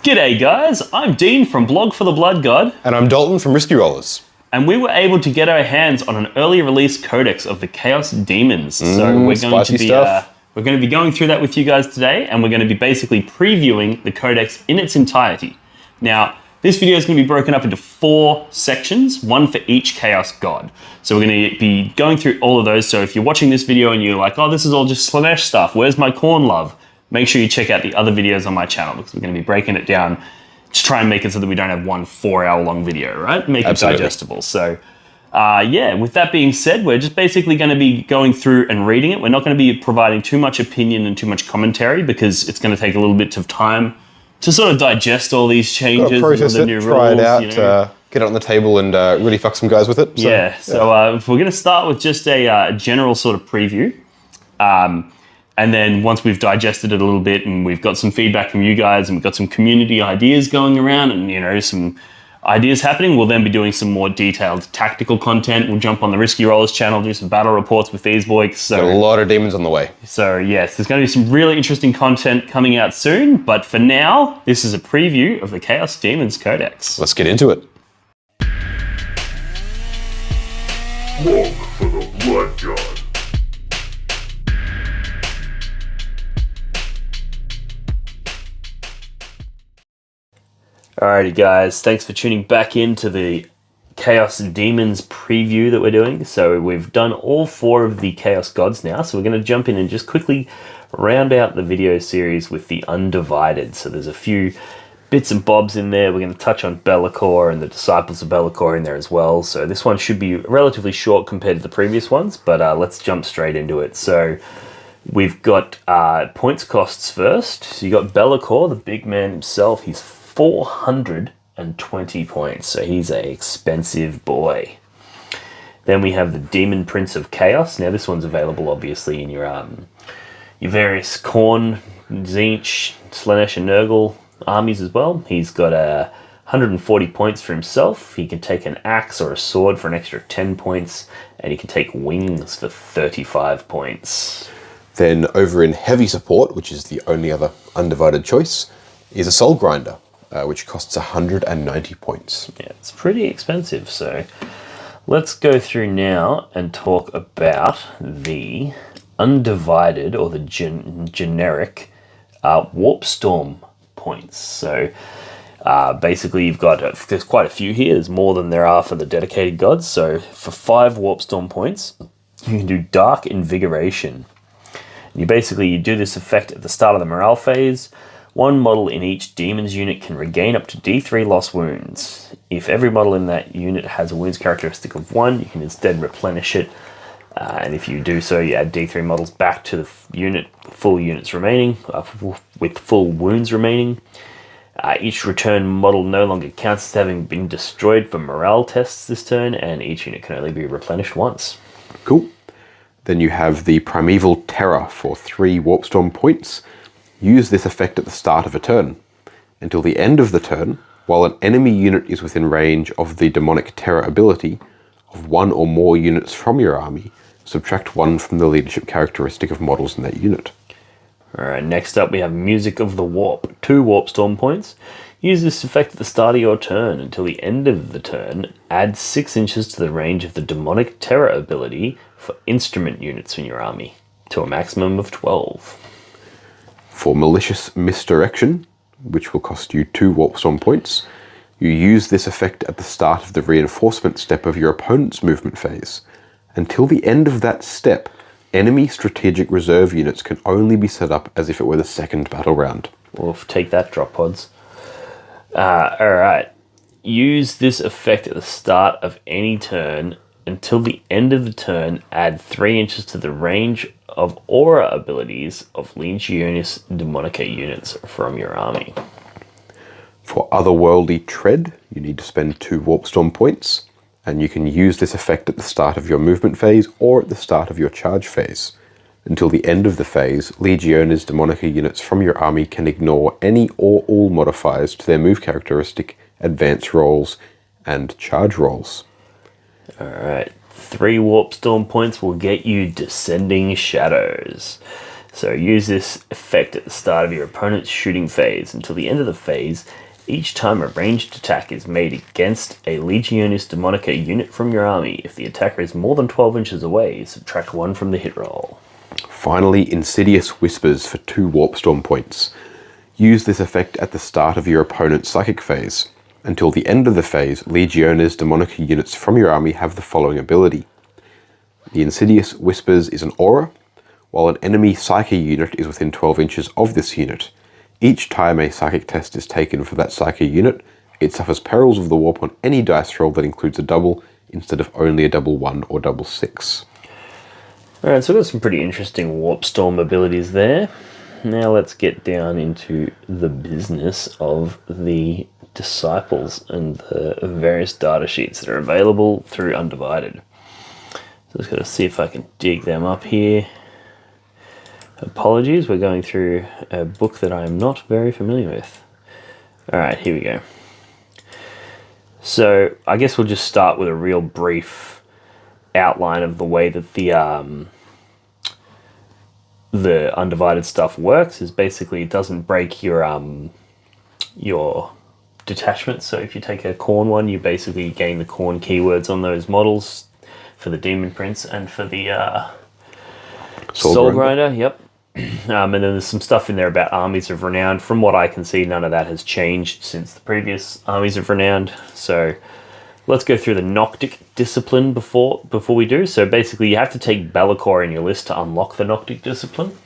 G'day guys, I'm Dean from Blog for the Blood God. And I'm Dalton from Risky Rollers. And we were able to get our hands on an early release codex of the Chaos Daemons. So we're going to be going through that with you guys today, and we're going to be basically previewing the codex in its entirety. Now, this video is going to be broken up into 4 sections, one for each Chaos God. So we're going to be going through all of those. So if you're watching this video and you're like, oh, this is all just Slanesh stuff, where's my corn love? Make sure you check out the other videos on my channel, because we're going to be breaking it down to try and make it so that we don't have one 4-hour-long video, right? Make it digestible. So yeah, with that being said, we're just basically going to be going through and reading it. We're not going to be providing too much opinion and too much commentary, because it's going to take a little bit of time to sort of digest all these changes, process and the new rules. Try it out, get it on the table and really fuck some guys with it. So, so we're going to start with just a general sort of preview. And then once we've digested it a little bit and we've got some feedback from you guys and we've got some community ideas going around and, some ideas happening, we'll then be doing some more detailed tactical content. We'll jump on the Risky Rollers channel, do some battle reports with these boys. So got a lot of demons on the way. So yes, there's going to be some really interesting content coming out soon. But for now, this is a preview of the Chaos Daemons Codex. Let's get into it. Blog for the Blood God. Alrighty guys, thanks for tuning back into the Chaos Daemons preview that we're doing. So we've done all 4 of the Chaos Gods now, so we're going to jump in and just quickly round out the video series with the Undivided. So there's a few bits and bobs in there. We're going to touch on BELAKOR and the Disciples of BELAKOR in there as well. So this one should be relatively short compared to the previous ones, but let's jump straight into it. So we've got points costs first. So you got BELAKOR, the big man himself. He's 420 points, so he's an expensive boy. Then we have the Demon Prince of Chaos. Now this one's available obviously in your various Khorne, Tzeentch, Slaanesh and Nurgle armies as well. He's got 140 points for himself. He can take an axe or a sword for an extra 10 points, and he can take wings for 35 points. Then over in heavy support, which is the only other Undivided choice, is a Soul Grinder, which costs 190 points. Yeah, it's pretty expensive. So let's go through now and talk about the Undivided, or the generic Warp Storm points. So basically you've got, there's quite a few here. There's more than there are for the dedicated gods. So for 5 Warp Storm points, you can do Dark Invigoration. You do this effect at the start of the morale phase. 1 model in each demon's unit can regain up to D3 lost wounds. If every model in that unit has a wounds characteristic of 1, you can instead replenish it. And if you do so, you add D3 models back to the unit, full units remaining, with full wounds remaining. Each return model no longer counts as having been destroyed for morale tests this turn, and each unit can only be replenished once. Cool. Then you have the Primeval Terror for 3 Warpstorm points. Use this effect at the start of a turn. Until the end of the turn, while an enemy unit is within range of the Demonic Terror ability of 1 or more units from your army, subtract 1 from the leadership characteristic of models in that unit. Alright, next up we have Music of the Warp. 2 Warpstorm points. Use this effect at the start of your turn. Until the end of the turn, add 6 inches to the range of the Demonic Terror ability for instrument units in your army, to a maximum of 12. For Malicious Misdirection, which will cost you 2 Warpstorm points, you use this effect at the start of the reinforcement step of your opponent's movement phase. Until the end of that step, enemy strategic reserve units can only be set up as if it were the second battle round. Well, take that, drop pods. Alright. Use this effect at the start of any turn. Until the end of the turn, add 3 inches to the range of aura abilities of Legionis Demonica units from your army. For Otherworldly Tread, you need to spend 2 Warpstorm points, and you can use this effect at the start of your movement phase or at the start of your charge phase. Until the end of the phase, Legionis Demonica units from your army can ignore any or all modifiers to their move characteristic, advance rolls, and charge rolls. Alright, 3 Warp Storm points will get you Descending Shadows. So use this effect at the start of your opponent's shooting phase. Until the end of the phase, each time a ranged attack is made against a Legionis Daemonica unit from your army, if the attacker is more than 12 inches away, subtract 1 from the hit roll. Finally, Insidious Whispers for 2 Warp Storm points. Use this effect at the start of your opponent's psychic phase. Until the end of the phase, Legiones Daemonica units from your army have the following ability. The Insidious Whispers is an aura, while an enemy Psyche unit is within 12 inches of this unit. Each time a psychic test is taken for that Psyche unit, it suffers perils of the warp on any dice roll that includes a double instead of only a double 1 or double 6. Alright, so we've got some pretty interesting Warp Storm abilities there. Now let's get down into the business of the Disciples and the various data sheets that are available through Undivided. So just got to see if I can dig them up here. Apologies, we're going through a book that I am not very familiar with. Alright, here we go. So I guess we'll just start with a real brief outline of the way that the Undivided stuff works. Is basically it doesn't break your detachments. So if you take a Khorne one, you basically gain the Khorne keywords on those models for the Demon Prince and for the Soul Grinder. Yep. And then there's some stuff in there about Armies of Renown. From what I can see, none of that has changed since the previous Armies of Renown. So let's go through the Noetic discipline before we do. So basically you have to take BELAKOR in your list to unlock the Noetic discipline.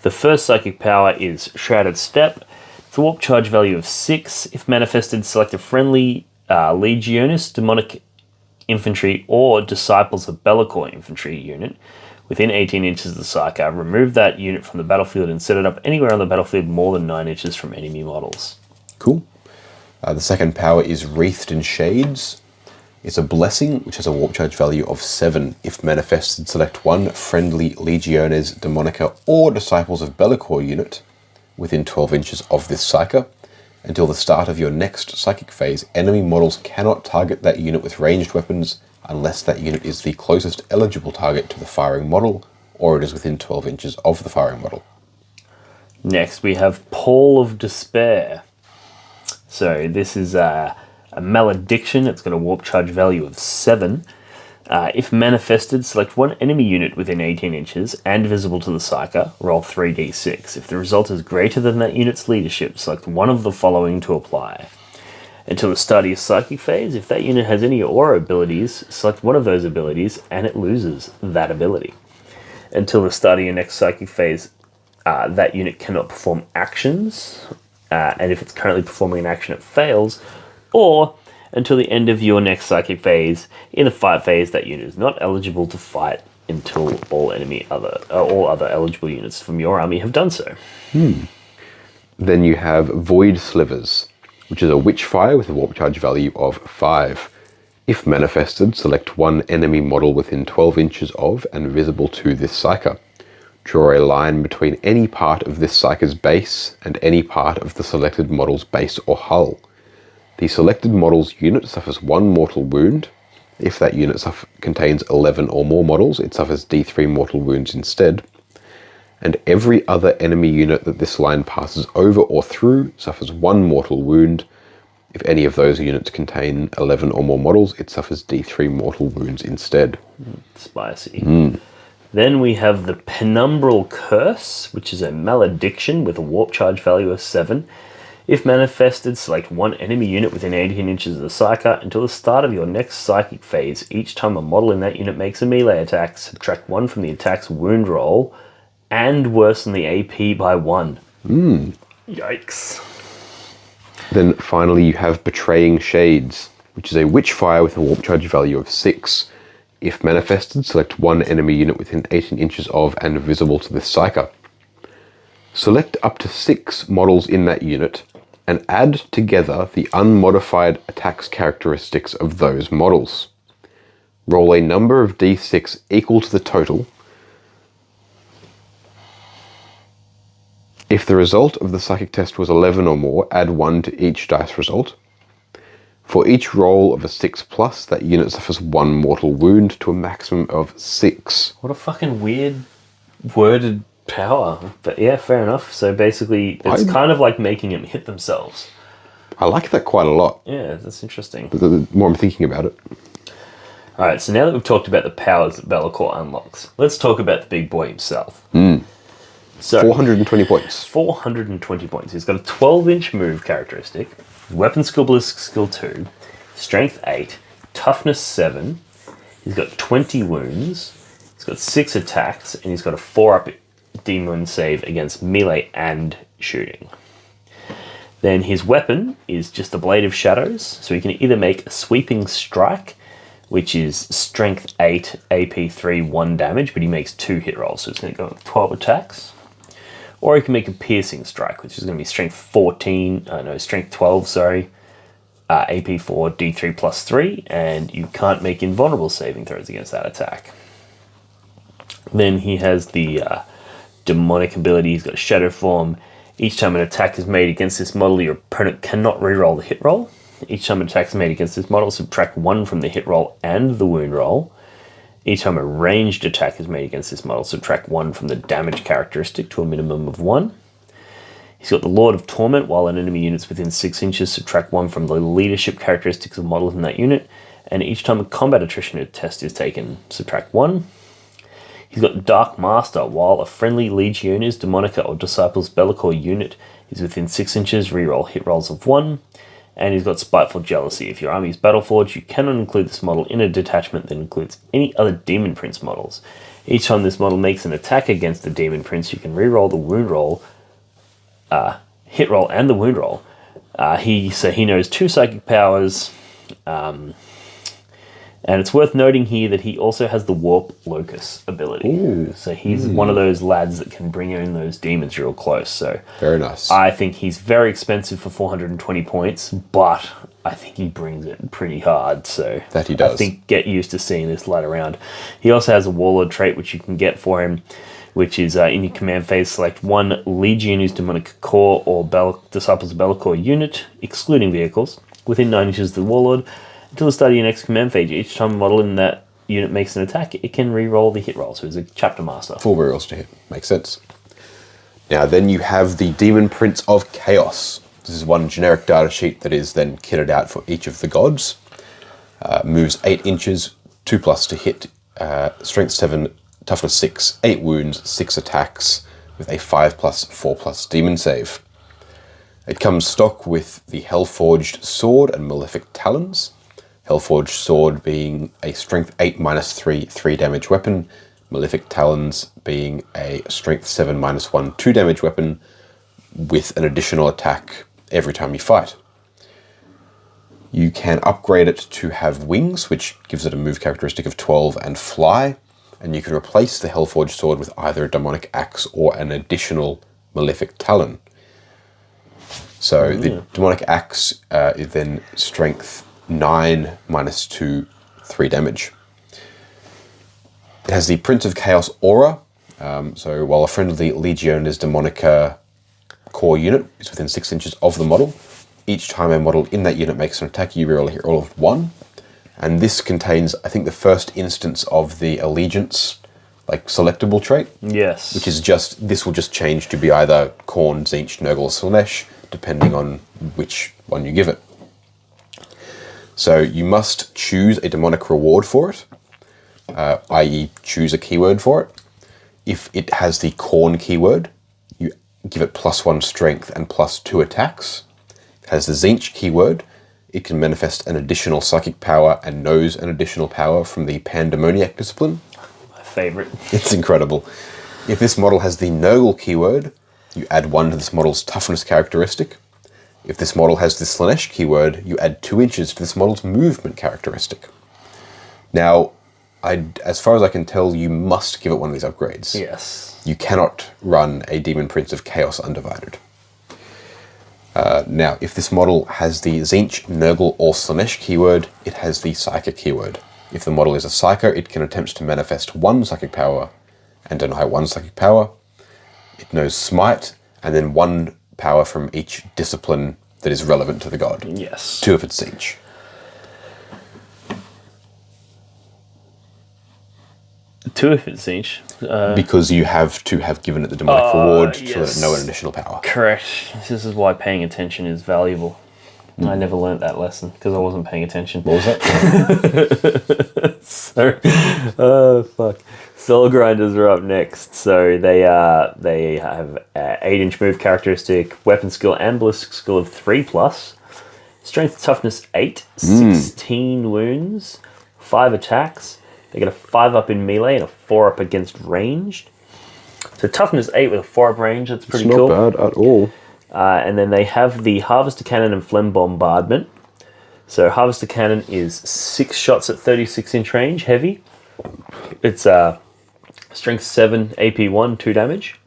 The first psychic power is Shrouded Step. It's a warp charge value of 6. If manifested, select a friendly Legionis, Demonic Infantry, or Disciples of BELAKOR infantry unit within 18 inches of the Psyker. Remove that unit from the battlefield and set it up anywhere on the battlefield more than 9 inches from enemy models. Cool. The second power is Wreathed in Shades. It's a blessing, which has a warp charge value of 7. If manifested, select one friendly Legiones Daemonica or Disciples of BELAKOR unit within 12 inches of this Psyker. Until the start of your next psychic phase, enemy models cannot target that unit with ranged weapons unless that unit is the closest eligible target to the firing model, or it is within 12 inches of the firing model. Next, we have Pall of Despair. So this is a malediction. It's got a warp charge value of 7. If manifested, select one enemy unit within 18 inches and visible to the Psyker, roll 3d6. If the result is greater than that unit's leadership, select one of the following to apply. Until the start of your psychic phase, if that unit has any aura abilities, select one of those abilities and it loses that ability. Until the start of your next psychic phase, that unit cannot perform actions, and if it's currently performing an action, it fails, or until the end of your next psychic phase. In the fight phase, that unit is not eligible to fight until all other eligible units from your army have done so. Then you have Void Slivers, which is a Witchfire with a warp charge value of 5. If manifested, select one enemy model within 12 inches of and visible to this Psyker. Draw a line between any part of this Psyker's base and any part of the selected model's base or hull. The selected model's unit suffers 1 mortal wound. If that unit contains 11 or more models, it suffers d3 mortal wounds instead. And every other enemy unit that this line passes over or through suffers 1 mortal wound. If any of those units contain 11 or more models, it suffers d3 mortal wounds instead. Spicy. Then we have the Penumbral Curse, which is a malediction with a warp charge value of 7. If manifested, select one enemy unit within 18 inches of the Psyker. Until the start of your next psychic phase, each time a model in that unit makes a melee attack, subtract 1 from the attack's wound roll and worsen the AP by 1. Yikes. Then finally you have Betraying Shades, which is a Witchfire with a warp charge value of 6. If manifested, select one enemy unit within 18 inches of and visible to this Psyker. Select up to 6 models in that unit and add together the unmodified attacks characteristics of those models. Roll a number of d6 equal to the total. If the result of the psychic test was 11 or more, add 1 to each dice result. For each roll of a 6+, that unit suffers 1 mortal wound to a maximum of 6. What a fucking weird worded power. But yeah, fair enough. So basically, it's kind of like making them hit themselves. I like that quite a lot. Yeah, that's interesting. The more I'm thinking about it. All right, so now that we've talked about the powers that BELAKOR unlocks, let's talk about the big boy himself. So 420 points. 420 points. He's got a 12-inch move characteristic, weapon skill ballistic skill 2, strength 8, toughness 7. He's got 20 wounds. He's got 6 attacks, and he's got a 4-up demon save against melee and shooting. Then his weapon is just the Blade of Shadows, so he can either make a sweeping strike, which is strength 8, AP 3, 1 damage, but he makes 2 hit rolls, so it's going to go with 12 attacks. Or he can make a piercing strike, which is going to be strength 12, AP 4, D3 plus 3, and you can't make invulnerable saving throws against that attack. Then he has the demonic ability. He's got Shadow Form. Each time an attack is made against this model, your opponent cannot reroll the hit roll. Each time an attack is made against this model, subtract 1 from the hit roll and the wound roll. Each time a ranged attack is made against this model, subtract 1 from the damage characteristic to a minimum of 1. He's got the Lord of Torment. While an enemy unit's within 6 inches, subtract 1 from the leadership characteristics of models in that unit. And each time a combat attrition test is taken, subtract 1. He's got Dark Master. While a friendly Legiones, Demonica, or Disciples BELAKOR unit is within 6 inches, reroll hit rolls of 1. And he's got Spiteful Jealousy. If your army is Battleforged, you cannot include this model in a detachment that includes any other Demon Prince models. Each time this model makes an attack against the Demon Prince, you can reroll the wound roll, hit roll, and the wound roll. He knows 2 psychic powers. And it's worth noting here that he also has the Warp Locus ability. Ooh. So he's one of those lads that can bring in those demons real close. So Very nice. I think he's very expensive for 420 points, but I think he brings it pretty hard. So That he does. I think get used to seeing this lad around. He also has a Warlord trait which you can get for him, which is in your command phase, select 1 Legiones Demonic Core or Disciples of BELAKOR unit, excluding vehicles, within 9 inches of the Warlord. Until the start of your next command phase, each time a model in that unit makes an attack, it can re-roll the hit roll. So he's a chapter master. Full rerolls to hit. Makes sense. Now then you have the Demon Prince of Chaos. This is one generic data sheet that is then kitted out for each of the gods. Moves 8 inches, 2+ to hit, strength 7, toughness 6, 8 wounds, 6 attacks, with a 5+, 4+ demon save. It comes stock with the Hellforged Sword and Malefic Talons. Hellforged Sword being a strength 8 -3, 3 damage weapon. Malefic Talons being a strength 7 -1, 2 damage weapon with an additional attack every time you fight. You can upgrade it to have wings, which gives it a move characteristic of 12 and fly. And you can replace the Hellforged Sword with either a Demonic Axe or an additional Malefic Talon. So the Demonic Axe is then strength 9 -2, 3 damage. It has the Prince of Chaos aura. So while a friendly Legiones Demonica core unit is within 6 inches of the model, each time a model in that unit makes an attack, you reroll a hit roll of 1. And this contains, I think, the first instance of the Allegiance, like, selectable trait. Yes. Which is just, this will just change to be either Khorne, Tzeentch, Nurgle, or Slaanesh, depending on which one you give it. So you must choose a demonic reward for it, i.e. choose a keyword for it. If it has the Khorne keyword, you give it +1 strength and +2 attacks. If it has the Tzeentch keyword, it can manifest an additional psychic power and knows an additional power from the Pandemoniac discipline. My favorite. It's incredible. If this model has the Nurgle keyword, you add 1 to this model's toughness characteristic. If this model has the Slaanesh keyword, you add 2 inches to this model's movement characteristic. Now, as far as I can tell, you must give it one of these upgrades. Yes. You cannot run a Demon Prince of Chaos Undivided. Now, if this model has the Tzeentch, Nurgle, or Slaanesh keyword, it has the Psychic keyword. If the model is a Psyker, it can attempt to manifest 1 psychic power and deny 1 psychic power. It knows Smite, and then 1 power from each discipline that is relevant to the god. Yes. 2 if it's Tzeentch. 2 if it's Zinch. Because you have to have given it the demonic reward so that yes. it know an additional power. Correct. This is why paying attention is valuable. I never learnt that lesson because I wasn't paying attention. What was that? So, fuck. Soul Grinders are up next. So they have 8-inch move characteristic, weapon skill and ballistic skill of 3+, strength toughness 8, 16 wounds, 5 attacks. They get a 5-up in melee and a 4-up against ranged. So toughness 8 with a 4-up range. That's pretty cool. Not bad at all. And then they have the Harvester Cannon and Phlegm Bombardment. So Harvester Cannon is 6 shots at 36-inch range, heavy. It's strength 7, AP 1, 2 damage.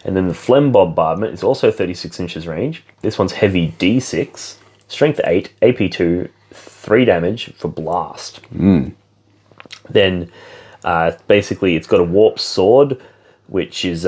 And then the Phlegm Bombardment is also 36 inches range. This one's heavy D6, strength 8, AP 2, 3 damage for blast. Then basically it's got a Warp Sword, which is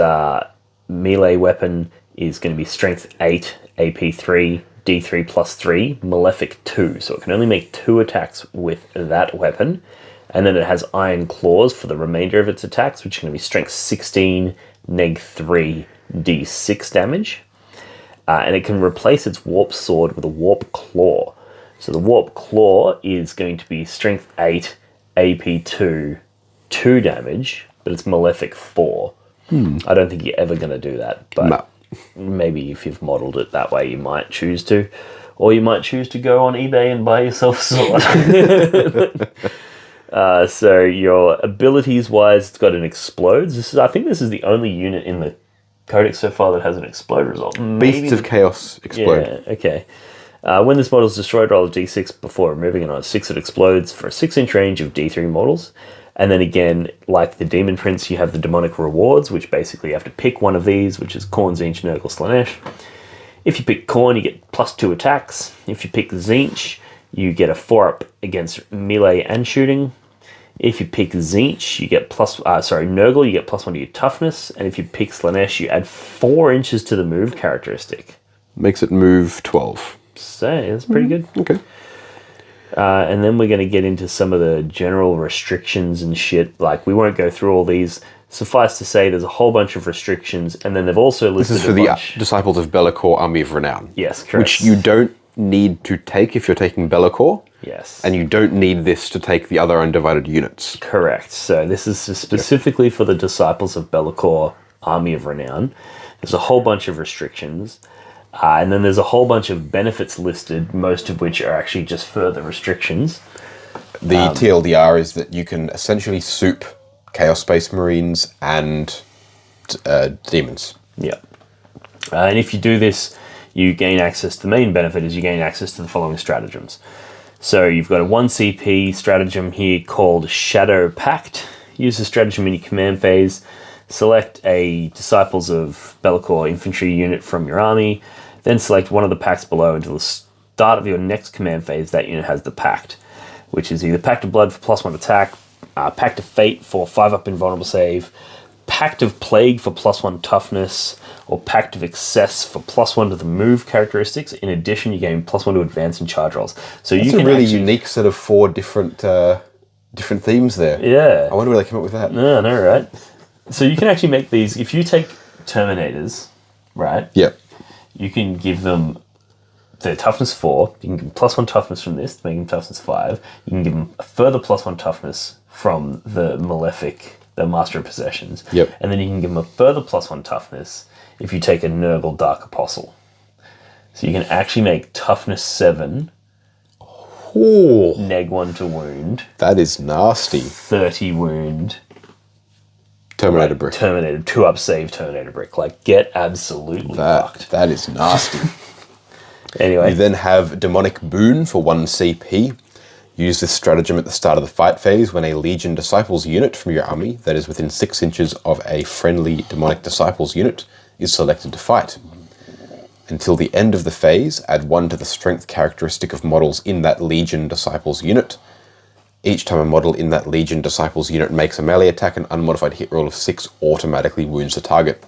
melee weapon is going to be strength 8, AP 3, D3 plus 3, Malefic 2. So it can only make 2 attacks with that weapon. And then it has Iron Claws for the remainder of its attacks, which are going to be strength 16, neg 3, D6 damage. And it can replace its Warp Sword with a Warp Claw. So the Warp Claw is going to be strength 8, AP 2, 2 damage, but it's Malefic 4. I don't think you're ever going to do that, but No. maybe if you've modelled it that way, you might choose to. Or you might choose to go on eBay and buy yourself a sword. So your abilities-wise, it's got an Explodes. I think this is the only unit in the Codex so far that has an Explode result. Beasts of Chaos explode. Yeah, okay. When this model is destroyed, roll a d6 before removing it. On a 6, it explodes for a 6-inch range of d3 models. And then again, like the Demon Prince, you have the demonic rewards, which basically you have to pick one of these, which is Khorne, Tzeentch, Nurgle, Slaanesh. If you pick Khorne, you get +2 attacks. If you pick Tzeentch, you get a 4-up against melee and shooting. If you pick Tzeentch, you get Nurgle, you get +1 to your toughness. And if you pick Slaanesh, you add 4 inches to the move characteristic. Makes it move 12. So that's pretty good. Okay. And then we're going to get into some of the general restrictions and shit. Like, we won't go through all these. Suffice to say, there's a whole bunch of restrictions, and then they've also listed This is for the Disciples of BELAKOR, Army of Renown. Yes, correct. Which you don't need to take if you're taking BELAKOR. Yes. And you don't need this to take the other Undivided units. Correct. So this is specifically for the Disciples of BELAKOR, Army of Renown. There's a whole bunch of restrictions. And then there's a whole bunch of benefits listed, most of which are actually just further restrictions. The TLDR is that you can essentially soup Chaos Space Marines and demons. Yeah. And if you do this, you gain access. The main benefit is you gain access to the following stratagems. So you've got a 1 CP stratagem here called Shadow Pact. Use the stratagem in your command phase. Select a Disciples of BELAKOR infantry unit from your army. Then select one of the pacts below until the start of your next command phase. That unit has the pact, which is either Pact of Blood for +1 attack, Pact of Fate for 5-up invulnerable save, Pact of Plague for +1 toughness, or Pact of Excess for +1 to the move characteristics. In addition, you gain +1 to advance and charge rolls. So That's you can a really unique set of 4 different themes there. Yeah. I wonder where they came up with that. No, no, right? So you can actually make these. If you take Terminators, right? Yep. You can give them their toughness 4. You can give them +1 toughness from this to make them toughness 5. You can give them a further +1 toughness from the Malefic, the Master of Possessions. Yep. And then you can give them a further +1 toughness if you take a Nurgle Dark Apostle. So you can actually make toughness 7, Oh, neg 1 to wound, that is nasty. 30 wound, Terminator brick. Terminator, 2-up save Terminator brick. Like, get absolutely fucked. That is nasty. Anyway. You then have Demonic Boon for 1 CP. Use this stratagem at the start of the fight phase when a Legion Disciples unit from your army that is within 6 inches of a friendly Demonic Disciples unit is selected to fight. Until the end of the phase, add 1 to the strength characteristic of models in that Legion Disciples unit. Each time a model in that Legion Disciples unit makes a melee attack, an unmodified hit roll of 6 automatically wounds the target.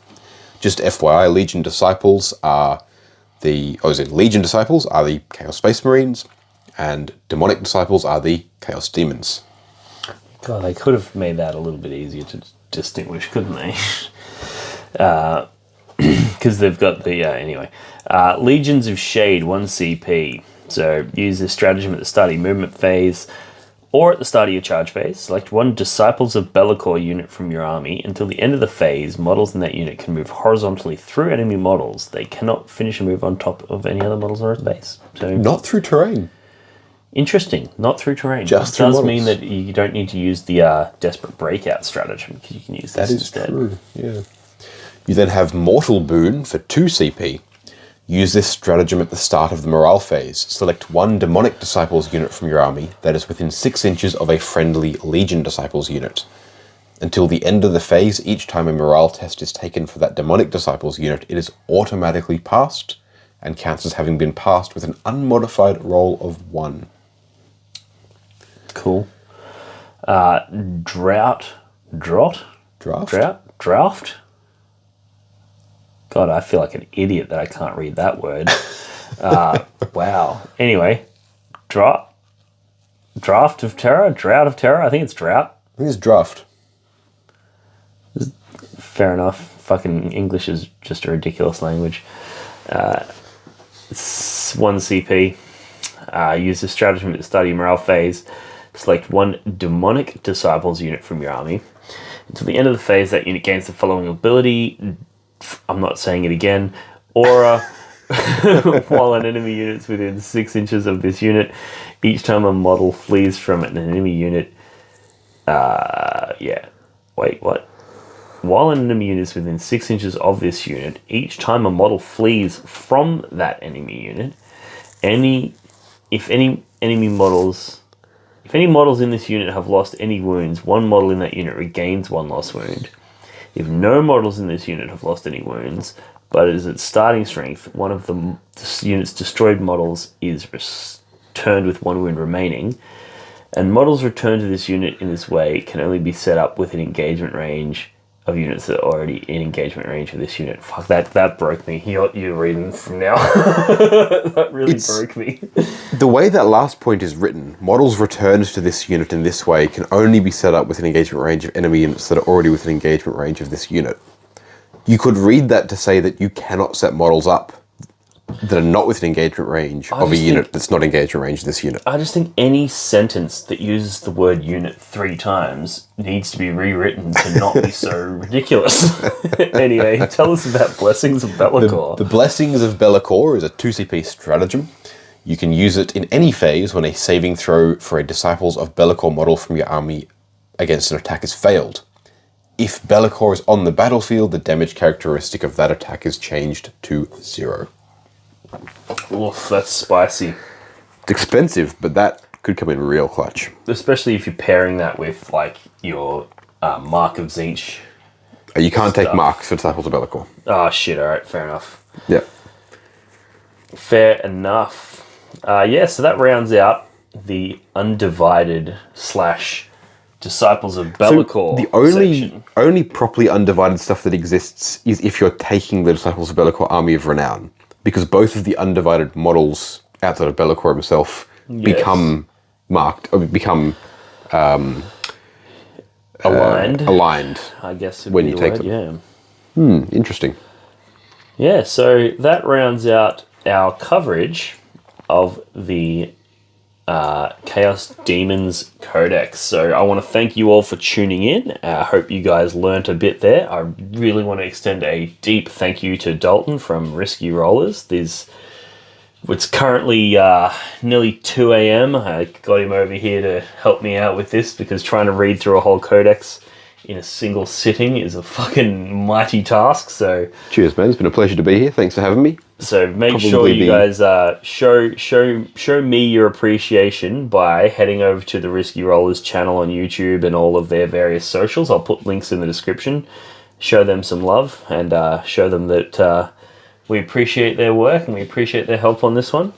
Just FYI, Legion Disciples are the Chaos Space Marines, and Demonic Disciples are the Chaos Demons. God, they could have made that a little bit easier to distinguish, couldn't they? Because they've got the... anyway. Legions of Shade, 1 CP. So use this stratagem at the start of your movement phase or at the start of your charge phase. Select 1 Disciples of BELAKOR unit from your army. Until the end of the phase, models in that unit can move horizontally through enemy models. They cannot finish a move on top of any other models or space. So Not through terrain. interesting. Not through terrain. Just it through does models. mean that you don't need to use the Desperate Breakout stratagem, because you can use this That is instead. true, yeah. You then have Mortal Boon for 2 CP. Use this stratagem at the start of the morale phase. Select 1 Demonic Disciples unit from your army that is within 6 inches of a friendly Legion Disciples unit. Until the end of the phase, each time a morale test is taken for that Demonic Disciples unit, it is automatically passed and counts as having been passed with an unmodified roll of 1. Cool. Draft? God, I feel like an idiot that I can't read that word. Wow. Anyway, Drought of Terror? Drought of Terror? I think it's Drought. I think it's Draft. Fair enough. Fucking English is just a ridiculous language. It's 1 CP. Use the stratagem at the start of your morale phase. Select 1 Demonic Disciples unit from your army. Until the end of the phase, that unit gains the following ability. I'm not saying it again. Aura. While an enemy unit is within 6 inches of this unit, each time a model flees from an enemy unit. Wait, what? While an enemy unit is within 6 inches of this unit, each time a model flees from that enemy unit, if any models in this unit have lost any wounds, 1 model in that unit regains 1 lost wound. If no models in this unit have lost any wounds, but it is at starting strength, one of the unit's destroyed models is returned with 1 wound remaining, and models returned to this unit in this way can only be set up with an engagement range of units that are already in engagement range of this unit. Fuck, that broke me. You're reading from now. That really broke me. The way that last point is written, models returned to this unit in this way can only be set up with an engagement range of enemy units that are already within engagement range of this unit. You could read that to say that you cannot set models up that are not within engagement range of a unit that's not engagement range of this unit. I just think any sentence that uses the word unit 3 times needs to be rewritten to not be so ridiculous. Anyway, tell us about Blessings of BELAKOR. The Blessings of BELAKOR is a 2 CP stratagem. You can use it in any phase when a saving throw for a Disciples of BELAKOR model from your army against an attack is failed. If BELAKOR is on the battlefield, the damage characteristic of that attack is changed to 0. Oof, that's spicy. It's expensive, but that could come in real clutch. Especially if you're pairing that with, like, your Mark of Zinch. You can't take marks for Disciples of BELAKOR. Oh, shit, alright, fair enough. Yeah. Fair enough. So that rounds out the Undivided / Disciples of BELAKOR The only properly undivided stuff that exists is if you're taking the Disciples of BELAKOR Army of Renown, because both of the undivided models outside of BELAKOR himself become marked, or become aligned. I guess when you take them. Yeah. Interesting. Yeah, so that rounds out our coverage of the Chaos Daemons Codex. So I want to thank you all for tuning in. I hope you guys learnt a bit there. I really want to extend a deep thank you to Dalton from Risky Rollers. It's currently nearly 2 a.m. I got him over here to help me out with this, because trying to read through a whole codex in a single sitting is a fucking mighty task. So Cheers, man. It's been a pleasure to be here. Thanks for having me. So make sure you guys show me your appreciation by heading over to the Risky Rollers channel on YouTube and all of their various socials. I'll put links in the description. Show them some love and show them that we appreciate their work and we appreciate their help on this one.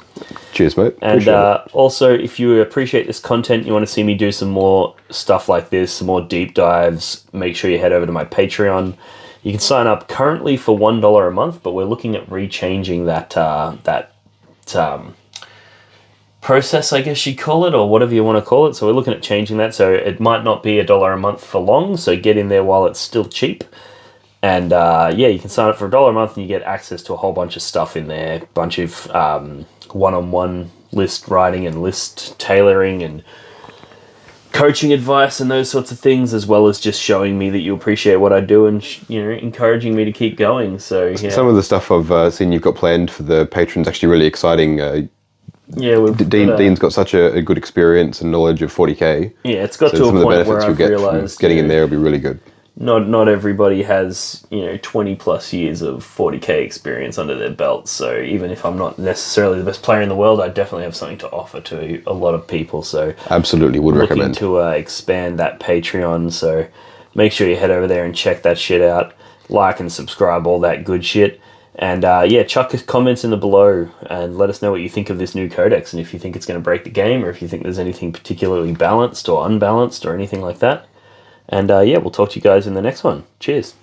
Cheers, mate. And also, if you appreciate this content, you want to see me do some more stuff like this, some more deep dives, make sure you head over to my Patreon. You can sign up currently for $1 a month, but we're looking at rechanging that process, I guess you'd call it, or whatever you want to call it. So we're looking at changing that. So it might not be $1 a month for long. So get in there while it's still cheap. And yeah, you can sign up for $1 a month and you get access to a whole bunch of stuff in there. Bunch of one-on-one list writing and list tailoring and coaching advice and those sorts of things, as well as just showing me that you appreciate what I do and encouraging me to keep going. So yeah. Some of the stuff I've seen you've got planned for the patrons actually really exciting. Yeah, Dean's got such a good experience and knowledge of 40k. Yeah, it's got to a point where I've realised getting in there will be really good. Not everybody has 20 plus years of 40k experience under their belt. So even if I'm not necessarily the best player in the world, I definitely have something to offer to a lot of people. So absolutely would recommend to expand that Patreon. So make sure you head over there and check that shit out. Like and subscribe, all that good shit. And yeah, chuck comments in the below and let us know what you think of this new codex, and if you think it's going to break the game, or if you think there's anything particularly balanced or unbalanced or anything like that. And yeah, we'll talk to you guys in the next one. Cheers.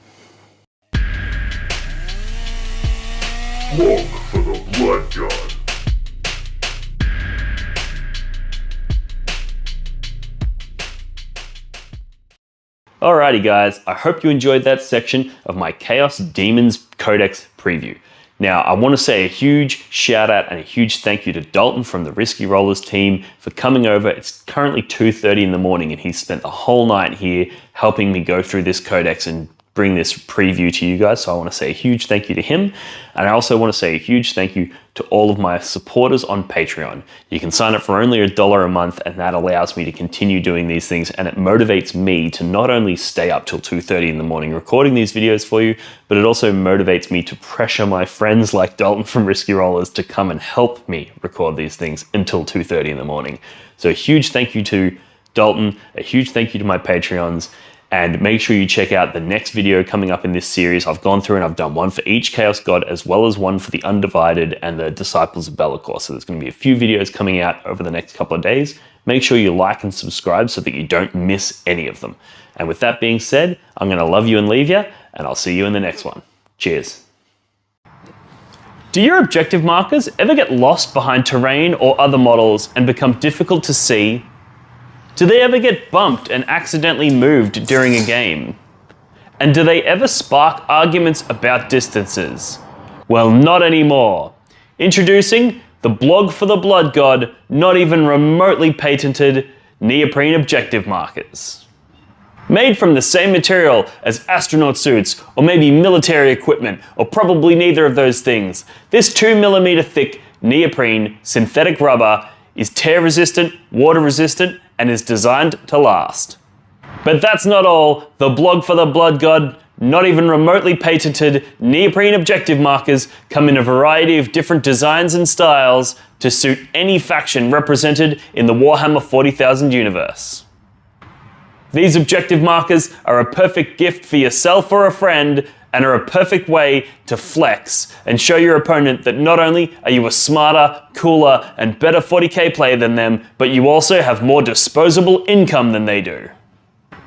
Walk for the Blood God. Alrighty guys, I hope you enjoyed that section of my Chaos Daemons Codex preview. Now, I want to say a huge shout out and a huge thank you to Dalton from the Risky Rollers team for coming over. It's currently 2:30 in the morning and he's spent the whole night here helping me go through this codex and bring this preview to you guys. So I want to say a huge thank you to him. And I also want to say a huge thank you to all of my supporters on Patreon. You can sign up for only $1 a month and that allows me to continue doing these things, and it motivates me to not only stay up till 2:30 in the morning recording these videos for you, but it also motivates me to pressure my friends like Dalton from Risky Rollers to come and help me record these things until 2:30 in the morning. So a huge thank you to Dalton, a huge thank you to my Patreons, and make sure you check out the next video coming up in this series. I've gone through and I've done one for each Chaos God, as well as one for the Undivided and the Disciples of BELAKOR. So there's going to be a few videos coming out over the next couple of days. Make sure you like and subscribe so that you don't miss any of them. And with that being said, I'm going to love you and leave you, and I'll see you in the next one. Cheers. Do your objective markers ever get lost behind terrain or other models and become difficult to see? Do they ever get bumped and accidentally moved during a game? And do they ever spark arguments about distances? Well, not anymore. Introducing the blog for the Blood God, not even remotely patented neoprene objective markers. Made from the same material as astronaut suits, or maybe military equipment, or probably neither of those things, this 2mm thick neoprene synthetic rubber is tear resistant, water resistant, and is designed to last. But that's not all. The blog for the Blood God, not even remotely patented neoprene objective markers come in a variety of different designs and styles to suit any faction represented in the Warhammer 40,000 universe. These objective markers are a perfect gift for yourself or a friend, and are a perfect way to flex and show your opponent that not only are you a smarter, cooler, and better 40k player than them, but you also have more disposable income than they do.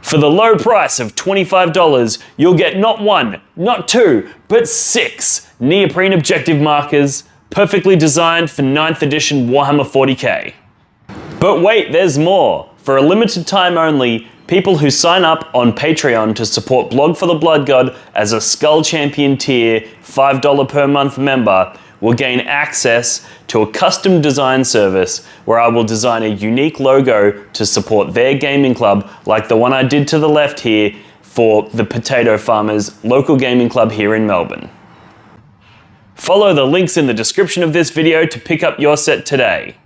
For the low price of $25, you'll get not one, not two, but 6 neoprene objective markers, perfectly designed for 9th edition Warhammer 40k. But wait, there's more. For a limited time only, people who sign up on Patreon to support Blog for the Blood God as a Skull Champion tier $5 per month member will gain access to a custom design service where I will design a unique logo to support their gaming club, like the one I did to the left here for the Potato Farmers local gaming club here in Melbourne. Follow the links in the description of this video to pick up your set today.